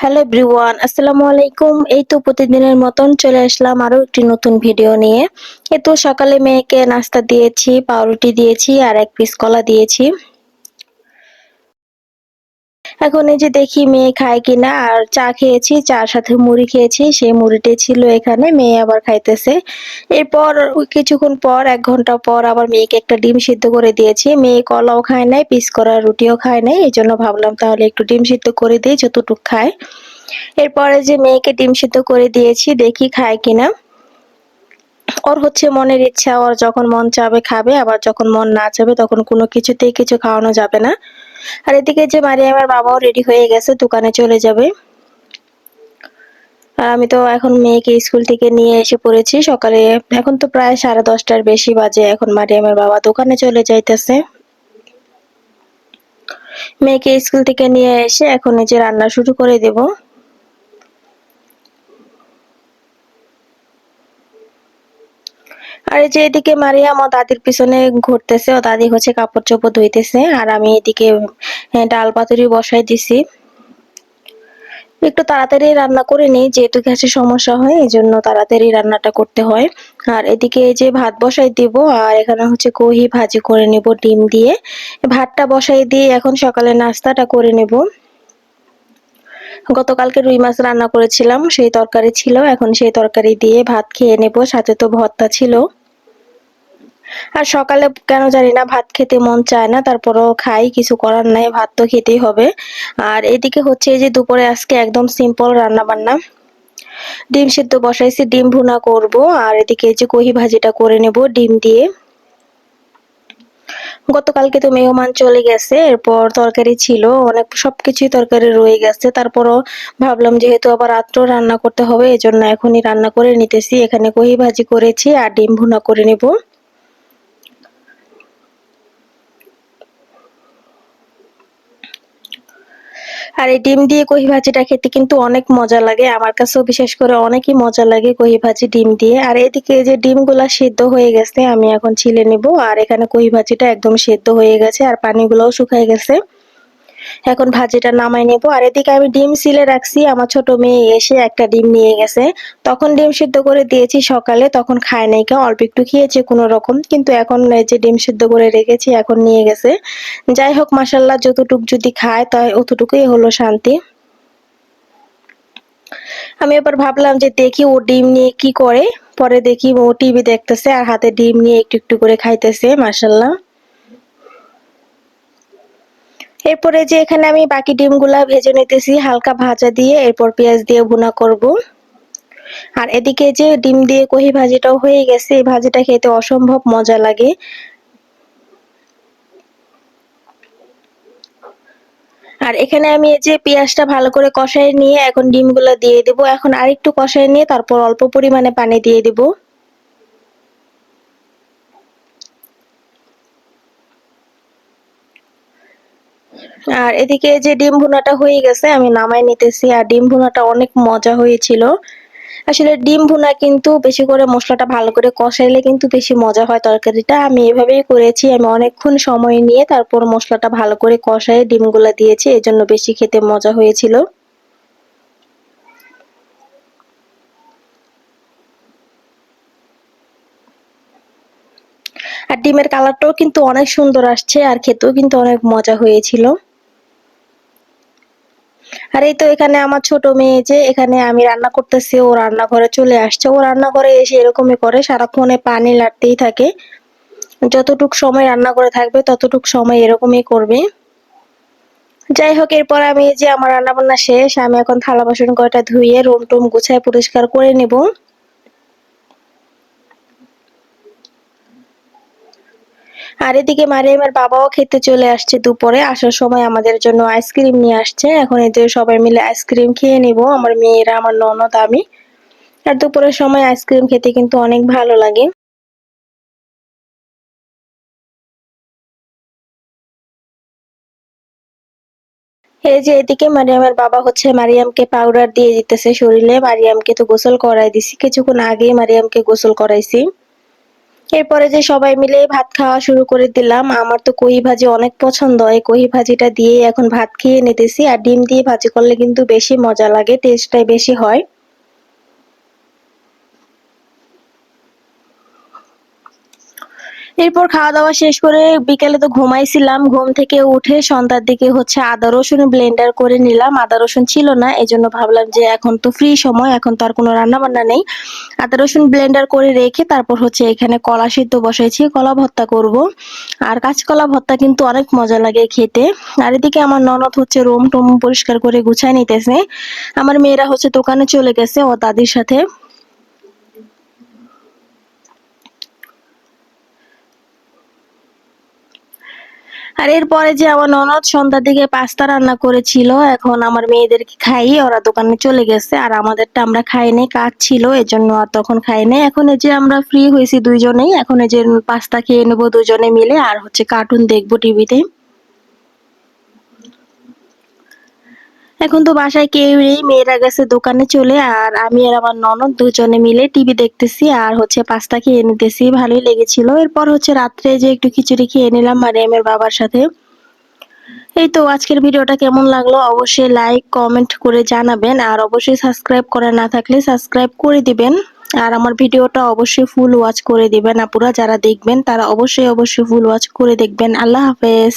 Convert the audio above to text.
Hello everyone, আসসালামু আলাইকুম। এই তো প্রতিদিনের মতন চলে আসলাম আরো একটি নতুন ভিডিও নিয়ে। এই তো সকালে মেয়েকে নাস্তা দিয়েছি, পাউরুটি দিয়েছি আর এক পিস কলা দিয়েছি। এখন এই যে দেখি মেয়ে খায় কিনা, আর চা খেয়েছি, চার সাথে মুড়ি খেয়েছি, সেই মুড়িটাই ছিল এখানে, মেয়ে আবার খাইতেছে। এরপর কিছুক্ষণ পর ১ ঘন্টা পর আবার মেয়েকে একটা ডিম সিদ্ধ করে দিয়েছি। মেয়ে কলাও খায় নাই, পিস করা রুটিও খায় নাই, এই জন্য ভাবলাম তাহলে একটু ডিম সিদ্ধ করে দিই যতটুক খায়। এরপরে যে মেয়েকে ডিম সিদ্ধ করে দিয়েছি, দেখি খায় কিনা। ওর হচ্ছে মনের ইচ্ছা, ওর যখন মন চাবে খাবে, আবার যখন মন না চাবে তখন কোনো কিছুতেই কিছু খাওয়ানো যাবে না। আর এদিকে যে মারিয়ামের বাবাও রেডি হয়ে গেছে, দোকানে চলে যাবে। আর আমি তো এখন মেয়েকে স্কুল থেকে নিয়ে এসে পড়েছি সকালে। এখন তো প্রায় 10:30টার বেশি বাজে, এখন মারিয়ামের বাবা দোকানে চলে যাইতেছে। মেয়েকে স্কুল থেকে নিয়ে এসে এখন এই যে রান্না শুরু করে দেব। আর এই যে এদিকে মারিয়াম ও দাদির পিছনে ঘুরতেছে, ও দাদি হচ্ছে কাপড় চোপড় ধুইতেছে, আর আমি এদিকে ডাল পাতুরি বসাই দিছি। একটু তাড়াতাড়ি রান্না করে নিই, যেহেতু গ্যাসের সমস্যা হয় এই জন্য তাড়াতাড়ি রান্নাটা করতে হয়। আর এদিকে এই যে ভাত বসাই দিব, আর এখানে হচ্ছে কহি ভাজি করে নেব ডিম দিয়ে। ভাতটা বসাই দিয়ে এখন সকালে নাস্তাটা করে নেব। গতকালকে রুই মাছ রান্না করেছিলাম, সেই তরকারি ছিল, এখন সেই তরকারি দিয়ে ভাত খেয়ে নেব, সাথে তো ভর্তা ছিল। আর সকালে কেন জানি না ভাত খেতে মন চায় না, তারপরেও খাই, কিছু করার নাই, ভাত তো খেতেই হবে। আর এদিকে হচ্ছে এই যে দুপুরে আজকে একদম সিম্পল রান্না বান্না। ডিম সিদ্ধ বসাইছি, ডিম ভুনা করব, আর এদিকে এই যে কহি ভাজিটা করে নেব ডিম দিয়ে। গতকালকে তো মেহমান চলে গেছে, এরপর তরকারি ছিল অনেক, সবকিছুই তরকারি রয়ে গেছে, তারপরও ভাবলাম যেহেতু আবার রাত্রেও রান্না করতে হবে এজন্য এখনই রান্না করে নিতেছি। এখানে কহি ভাজি করেছি আর ডিম ভুনা করে নেব। আর এই ডিম দিয়ে কহি ভাজিটা খেতে কিন্তু অনেক মজা লাগে, আমার কাছেও বিশেষ করে অনেকই মজা লাগে কহি ভাজি ডিম দিয়ে। আর এদিকে যে ডিমগুলা সিদ্ধ হয়ে গেছে, আমি এখন ছিলে নিব। আর এখানে কহি ভাজিটা একদম সিদ্ধ হয়ে গেছে আর পানিগুলোও শুকায় গেছে। এখন ভাজিটা নামাই নেব। আর এদিকে আমি ডিম সিলে রাখছি, আমার ছোট মেয়ে এসে একটা ডিম নিয়ে গেছে। তখন ডিম সিদ্ধ করে দিয়েছি সকালে, তখন খায় নাই, কেউ অল্প একটু খেয়েছে কোনো রকম, কিন্তু এখন এই যে ডিম সিদ্ধ করে রেখেছি এখন নিয়ে গেছে। যাই হোক, মাশাল্লাহ, যতটুক যদি খায় তাই অতটুকুই হলো শান্তি। আমি এবার ভাবলাম যে দেখি ও ডিম নিয়ে কি করে। পরে দেখি ও টিভি দেখতেছে আর হাতে ডিম নিয়ে একটু একটু করে খাইতেছে, মাশাল্লাহ। এরপরে যে এখানে আমি বাকি ডিমগুলা ভেজে নিতেছি হালকা ভাজা দিয়ে, এরপর পেঁয়াজ দিয়ে ভুনা করব। আর এদিকে যে ডিম দিয়ে কহি ভাজিটাও হয়ে গেছে, এই ভাজিটা খেতে অসম্ভব মজা লাগে। আর এখানে আমি এই যে পেঁয়াজটা ভালো করে কষায় নিয়ে এখন ডিমগুলো দিয়ে দেব। এখন আরেকটু কষায় নিয়ে তারপর অল্প পরিমাণে পানি দিয়ে দেব। আর এদিকে যে ডিম ভুনাটা হয়ে গেছে, আমি নামাই নিতেছি। আর ডিম ভুনাটা অনেক মজা হয়েছিল। আসলে ডিম ভুনা কিন্তু বেশি করে মশলাটা ভালো করে কষাইলে কিন্তু বেশি মজা হয় তরকারিটা। আমি এভাবেই করেছি, আমি অনেকক্ষণ সময় নিয়ে তারপর মশলাটা ভালো করে কষায় ডিমগুলা দিয়েছি, এজন্য বেশি খেতে মজা হয়েছিল। আর ডিমের কালারটাও কিন্তু অনেক সুন্দর আসছে, আর খেতেও কিন্তু অনেক মজা হয়েছিল। আর এই তো এখানে আমার ছোট মেয়ে, যে এখানে আমি রান্না করতেছি, ও রান্নাঘরে চলে আসছে। ও রান্নাঘরে এসে এরকমই করে, সারাক্ষণে পানি লাগতেই থাকে। যতটুক সময় রান্না করে থাকবে ততটুক সময় এরকমই করবে। যাই হোক, এরপর আমি এই যে আমার রান্না বান্না শেষ, আমি এখন থালা বাসন কয়টা ধুয়ে রুম টুম গুছায় পরিষ্কার করে নেব। আর এদিকে মারিয়ামের বাবাও খেতে চলে আসছে, দুপুরে আসার সময় আমাদের জন্য আইসক্রিম নিয়ে আসছে। এখন এদের সবাই মিলে আইসক্রিম খেয়ে নিব, আমার মেয়েরা, আমার ননদ, আমি। আর দুপুরের সময় আইসক্রিম খেতে কিন্তু অনেক ভালো লাগে। এই যে এদিকে মারিয়ামের বাবা হচ্ছে মারিয়ামকে পাউডার দিয়ে দিতেছে শরীরে। মারিয়ামকে তো গোসল করাই দিছি, কিছুক্ষণ আগেই মারিয়ামকে গোসল করাইছি। এরপরে যে সবাই মিলে ভাত খাওয়া শুরু করে দিলাম। আমার তো কই ভাজি অনেক পছন্দ। এই কই ভাজিটা দিয়ে এখন ভাত খেয়ে নিতেছি। আর ডিম দিয়ে ভাজি করলে কিন্তু বেশি মজা লাগে, টেস্টটাই বেশি হয়। এরপর খাওয়া দাওয়া শেষ করে বিকেলে তো ঘুমাইছিলাম। ঘুম থেকে উঠে সন্ধ্যার দিকে হচ্ছে আদা রসুন ব্লেন্ডার করে নিলাম। আদা রসুন ছিল না, এজন্য ভাবলাম যে এখন তো ফ্রি সময়, এখন তো আর কোনো রান্না বান্না নেই। আদা রসুন ব্লেন্ডার করে রেখে তারপর হচ্ছে এখানে কলা সিদ্ধ বসাইছি, কলা ভর্তা করব। আর কাঁচকলা ভর্তা কিন্তু অনেক মজা লাগে খেতে। আর এদিকে আমার ননদ হচ্ছে রুম টুম পরিষ্কার করে গুছাই নিতেছে। আমার মেয়েরা হচ্ছে দোকানে চলে গেছে ও দাদির সাথে। আর এরপরে যে আমার ননদ সন্ধ্যার দিকে পাস্তা রান্না করেছিল, এখন আমার মেয়েদেরকে খাইয়ে ওরা দোকানে চলে গেছে। আর আমাদেরটা আমরা খাই নাই, কাজ ছিল এজন্য আর তখন খাই নাই। এখন এই যে আমরা ফ্রি হয়েছি দুইজনেই, এখন এই যে পাস্তা খেয়ে নেবো দুজনে মিলে আর হচ্ছে কার্টুন দেখবো টিভিতে। এখন তো বাসায় কেউ নেই, মেয়েরা গেছে দোকানে চলে, আর আমি আর আমার ননদ দুজনে মিলে টিভি দেখতেছি আর হচ্ছে পাস্তা খেয়ে নিতেছি। ভালোই লেগেছিল। এরপর হচ্ছে রাত্রে যে একটু খিচুড়ি খেয়ে নিলাম মারিয়ামের বাবার সাথে। এই তো আজকের ভিডিওটা কেমন লাগলো অবশ্যই লাইক কমেন্ট করে জানাবেন, আর অবশ্যই সাবস্ক্রাইব করা না থাকলে সাবস্ক্রাইব করে দিবেন। আর আমার ভিডিওটা অবশ্যই ফুল ওয়াচ করে দিবেন। আপুরা যারা দেখবেন তারা অবশ্যই ফুল ওয়াচ করে দেখবেন। আল্লাহ হাফেজ।